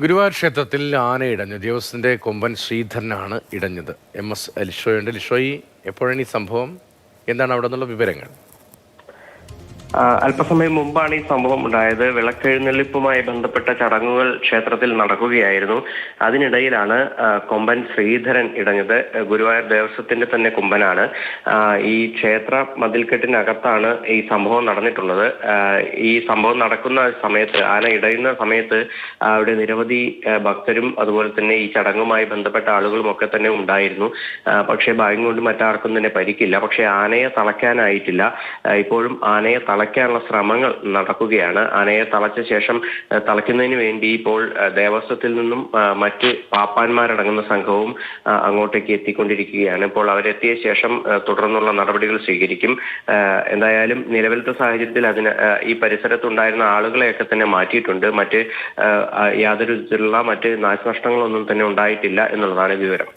ഗുരുവായൂർ ക്ഷേത്രത്തിൽ ആന ഇടഞ്ഞു. ദേവസ്വത്തിന്റെ കൊമ്പൻ ശ്രീധരനാണ് ഇടഞ്ഞത്. MS ലിഷോയുണ്ട്. ലിഷോയി, എപ്പോഴാണ് ഈ സംഭവം? എന്താണ് അവിടെ നിന്നുള്ള വിവരങ്ങൾ? അല്പസമയം മുമ്പാണ് ഈ സംഭവം ഉണ്ടായത്. വിളക്കെഴുന്നള്ളിപ്പുമായി ബന്ധപ്പെട്ട ചടങ്ങുകൾ ക്ഷേത്രത്തിൽ നടക്കുകയായിരുന്നു. അതിനിടയിലാണ് കൊമ്പൻ ശ്രീധരൻ ഇടഞ്ഞത്. ഗുരുവായൂർ ദേവസ്വത്തിന്റെ തന്നെ കൊമ്പനാണ്. ഈ ക്ഷേത്ര മതിൽക്കെട്ടിനകത്താണ് ഈ സംഭവം നടന്നിട്ടുള്ളത്. ഈ സംഭവം നടക്കുന്ന സമയത്ത്, ആന ഇടയുന്ന സമയത്ത് അവിടെ നിരവധി ഭക്തരും അതുപോലെ തന്നെ ഈ ചടങ്ങുമായി ബന്ധപ്പെട്ട ആളുകളും ഒക്കെ തന്നെ ഉണ്ടായിരുന്നു. പക്ഷേ ഭാഗ്യം കൊണ്ട് മറ്റാർക്കും തന്നെ പരിക്കില്ല. പക്ഷേ ആനയെ തളയ്ക്കാനായിട്ടില്ല. ഇപ്പോഴും ആനയെ തളയ്ക്കാനുള്ള ശ്രമങ്ങൾ നടക്കുകയാണ്. ആനയെ തളച്ച ശേഷം തളയ്ക്കുന്നതിന് വേണ്ടി ഇപ്പോൾ ദേവസ്വത്തിൽ നിന്നും മറ്റ് പാപ്പാന്മാരടങ്ങുന്ന സംഘവും അങ്ങോട്ടേക്ക് എത്തിക്കൊണ്ടിരിക്കുകയാണ്. ഇപ്പോൾ അവരെത്തിയ ശേഷം തുടർന്നുള്ള നടപടികൾ സ്വീകരിക്കും. എന്തായാലും നിലവിലത്തെ സാഹചര്യത്തിൽ ഈ പരിസരത്തുണ്ടായിരുന്ന ആളുകളെയൊക്കെ തന്നെ മാറ്റിയിട്ടുണ്ട്. യാതൊരു വിധത്തിലുള്ള മറ്റ് നാശനഷ്ടങ്ങളൊന്നും തന്നെ ഉണ്ടായിട്ടില്ല എന്നുള്ളതാണ് വിവരം.